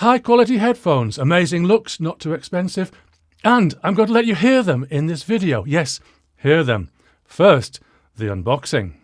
High quality headphones, amazing looks, not too expensive, and I'm going to let you hear them in this video. Yes, hear them. First, the unboxing.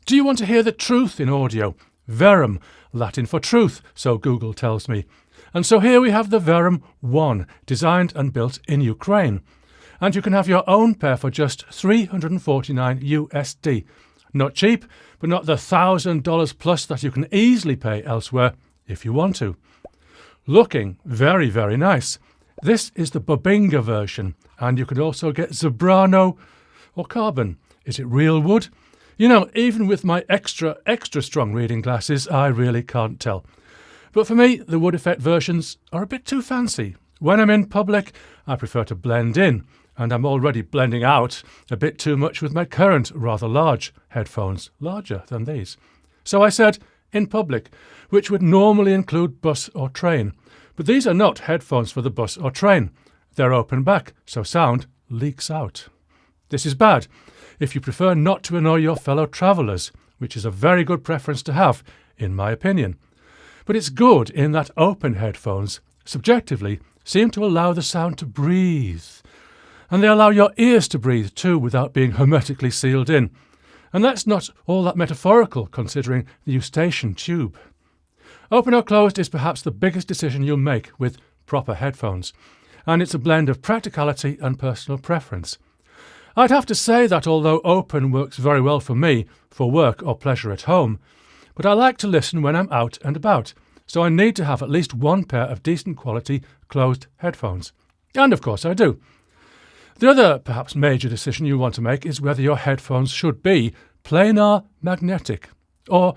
Do you want to hear the truth in audio? Verum, Latin for truth, so Google tells me. And so here we have the Verum 1, designed and built in Ukraine. And you can have your own pair for just $349 USD. Not cheap, but not the $1,000 plus that you can easily pay elsewhere if you want to. Looking very, very nice. This is the Bobinga version, and you can also get Zebrano or carbon. Is it real wood? You know, even with my extra strong reading glasses, I really can't tell. But for me, the wood effect versions are a bit too fancy. When I'm in public, I prefer to blend in, and I'm already blending out a bit too much with my current rather large headphones, larger than these. So I said in public, which would normally include bus or train. But these are not headphones for the bus or train. They're open back, so sound leaks out. This is bad if you prefer not to annoy your fellow travellers, which is a very good preference to have, in my opinion. But it's good in that open headphones, subjectively, seem to allow the sound to breathe. And they allow your ears to breathe too without being hermetically sealed in. And that's not all that metaphorical, considering the eustachian tube. Open or closed is perhaps the biggest decision you'll make with proper headphones, and it's a blend of practicality and personal preference. I'd have to say that although open works very well for me, for work or pleasure at home, but I like to listen when I'm out and about, so I need to have at least one pair of decent quality closed headphones. And of course I do. The other, perhaps major decision you want to make is whether your headphones should be planar magnetic. Or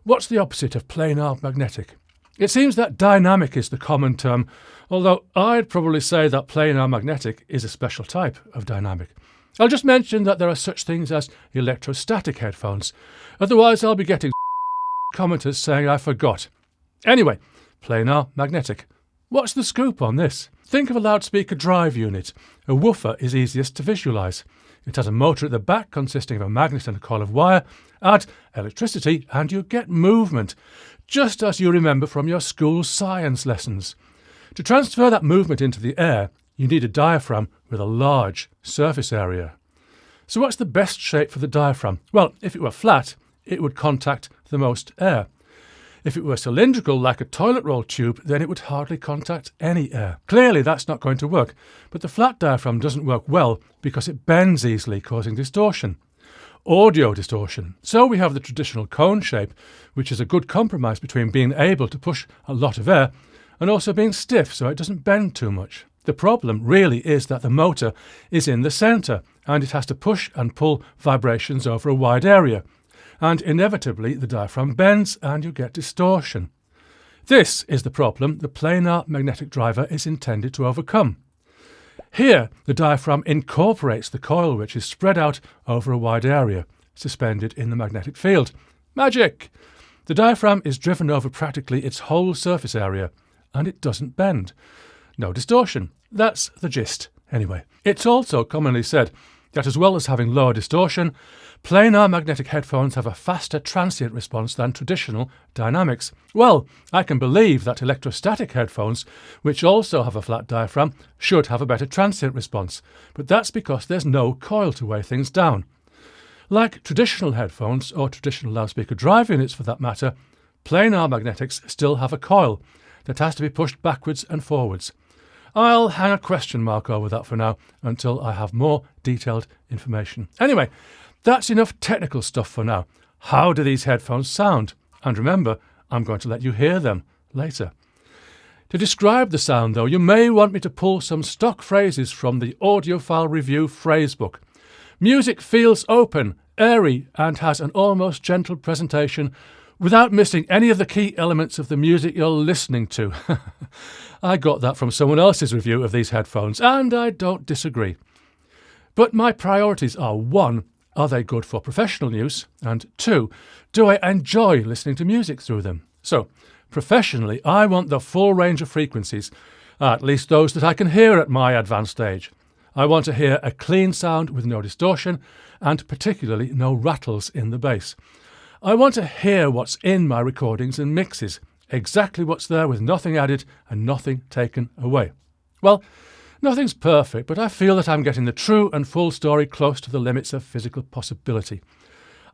what's the opposite of planar magnetic? It seems that dynamic is the common term, although I'd probably say that planar magnetic is a special type of dynamic. I'll just mention that there are such things as electrostatic headphones. Otherwise, I'll be getting commenters saying I forgot. Anyway, planar magnetic. What's the scoop on this? Think of a loudspeaker drive unit. A woofer is easiest to visualise. It has a motor at the back consisting of a magnet and a coil of wire. Add electricity and you get movement, just as you remember from your school science lessons. To transfer that movement into the air, you need a diaphragm with a large surface area. So what's the best shape for the diaphragm? Well, if it were flat, it would contact the most air. If it were cylindrical like a toilet roll tube, then it would hardly contact any air. Clearly that's not going to work, but the flat diaphragm doesn't work well because it bends easily, causing distortion. Audio distortion. So we have the traditional cone shape, which is a good compromise between being able to push a lot of air and also being stiff so it doesn't bend too much. The problem really is that the motor is in the centre and it has to push and pull vibrations over a wide area. And inevitably the diaphragm bends and you get distortion. This is the problem the planar magnetic driver is intended to overcome. Here, the diaphragm incorporates the coil which is spread out over a wide area, suspended in the magnetic field. Magic! The diaphragm is driven over practically its whole surface area, and it doesn't bend. No distortion. That's the gist, anyway. It's also commonly said that as well as having lower distortion, planar magnetic headphones have a faster transient response than traditional dynamics. Well, I can believe that electrostatic headphones, which also have a flat diaphragm, should have a better transient response, but that's because there's no coil to weigh things down. Like traditional headphones, or traditional loudspeaker drive units for that matter, planar magnetics still have a coil. that has to be pushed backwards and forwards. I'll hang a question mark over that for now until I have more detailed information. Anyway, that's enough technical stuff for now. How do these headphones sound? And remember, I'm going to let you hear them later. To describe the sound, though, you may want me to pull some stock phrases from the Audiophile Review phrasebook. Music feels open, airy, and has an almost gentle presentation without missing any of the key elements of the music you're listening to. I got that from someone else's review of these headphones, and I don't disagree. But my priorities are: 1, are they good for professional use? And 2, do I enjoy listening to music through them? So, professionally, I want the full range of frequencies, at least those that I can hear at my advanced age. I want to hear a clean sound with no distortion, and particularly no rattles in the bass. I want to hear what's in my recordings and mixes, exactly what's there with nothing added and nothing taken away. Well, nothing's perfect, but I feel that I'm getting the true and full story close to the limits of physical possibility.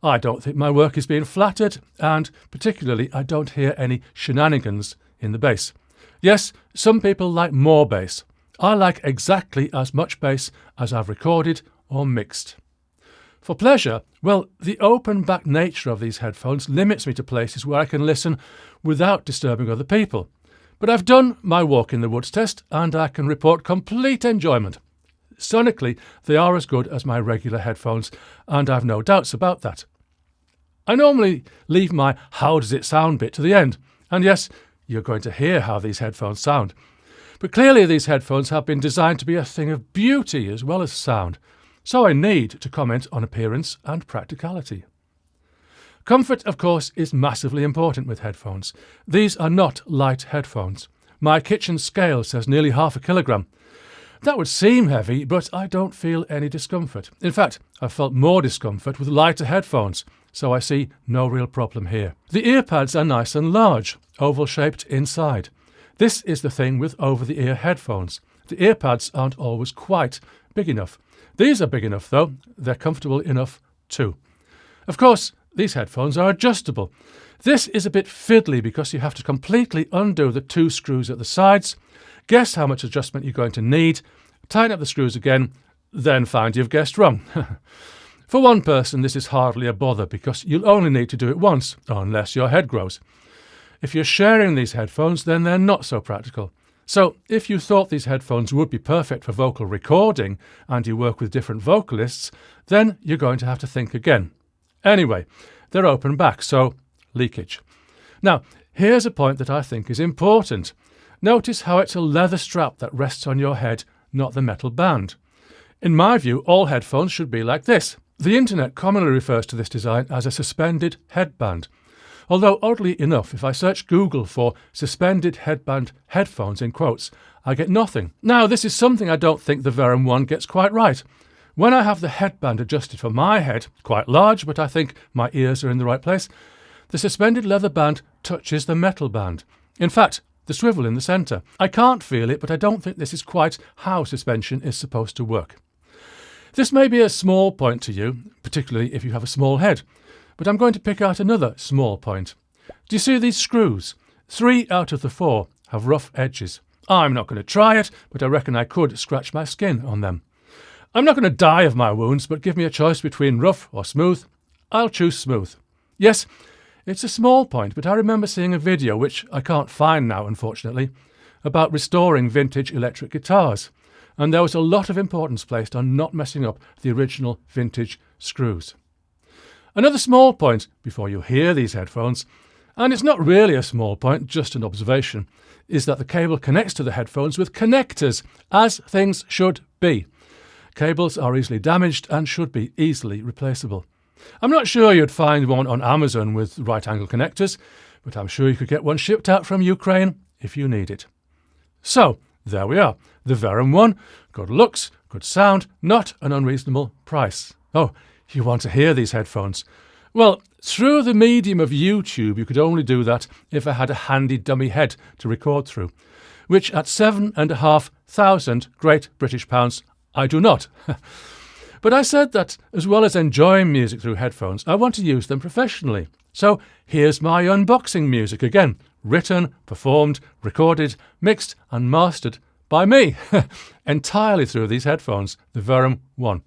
I don't think my work is being flattered, and particularly I don't hear any shenanigans in the bass. Yes, some people like more bass. I like exactly as much bass as I've recorded or mixed. For pleasure, well, the open-back nature of these headphones limits me to places where I can listen without disturbing other people. But I've done my walk in the woods test, and I can report complete enjoyment. Sonically, they are as good as my regular headphones, and I've no doubts about that. I normally leave my how does it sound bit to the end, and yes, you're going to hear how these headphones sound. But clearly these headphones have been designed to be a thing of beauty as well as sound, so I need to comment on appearance and practicality. Comfort, of course, is massively important with headphones. These are not light headphones. My kitchen scale says nearly 0.5 kilogram. That would seem heavy, but I don't feel any discomfort. In fact, I've felt more discomfort with lighter headphones, so I see no real problem here. The ear pads are nice and large, oval-shaped inside. This is the thing with over-the-ear headphones. The ear pads aren't always quite big enough. These are big enough, though. They're comfortable enough, too. Of course, these headphones are adjustable. This is a bit fiddly because you have to completely undo the 2 screws at the sides, guess how much adjustment you're going to need, tighten up the screws again, then find you've guessed wrong. For one person, this is hardly a bother because you'll only need to do it once, unless your head grows. If you're sharing these headphones, then they're not so practical. So if you thought these headphones would be perfect for vocal recording and you work with different vocalists, then you're going to have to think again. Anyway, they're open back, so leakage. Now, here's a point that I think is important. Notice how it's a leather strap that rests on your head, not the metal band. In my view, all headphones should be like this. The internet commonly refers to this design as a suspended headband. Although, oddly enough, if I search Google for suspended headband headphones in quotes, I get nothing. Now, this is something I don't think the Verum 1 gets quite right. When I have the headband adjusted for my head, quite large, but I think my ears are in the right place, the suspended leather band touches the metal band. In fact, the swivel in the centre. I can't feel it, but I don't think this is quite how suspension is supposed to work. This may be a small point to you, particularly if you have a small head, but I'm going to pick out another small point. Do you see these screws? 3 out of the 4 have rough edges. I'm not going to try it, but I reckon I could scratch my skin on them. I'm not going to die of my wounds, but give me a choice between rough or smooth. I'll choose smooth. Yes, it's a small point, but I remember seeing a video, which I can't find now, unfortunately, about restoring vintage electric guitars, and there was a lot of importance placed on not messing up the original vintage screws. Another small point, before you hear these headphones, and it's not really a small point, just an observation, is that the cable connects to the headphones with connectors, as things should be. Cables are easily damaged and should be easily replaceable. I'm not sure you'd find one on Amazon with right-angle connectors, but I'm sure you could get one shipped out from Ukraine if you need it. So, there we are. The Verum 1. Good looks, good sound, not an unreasonable price. Oh, you want to hear these headphones? Well, through the medium of YouTube, you could only do that if I had a handy dummy head to record through, which at 7,500 Great British pounds, I do not. But I said that as well as enjoying music through headphones, I want to use them professionally. So here's my unboxing music again, written, performed, recorded, mixed and mastered by me, entirely through these headphones, the Verum 1.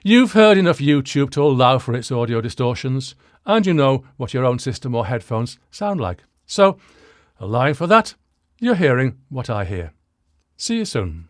You've heard enough YouTube to allow for its audio distortions, and you know what your own system or headphones sound like. So, allowing for that, you're hearing what I hear. See you soon.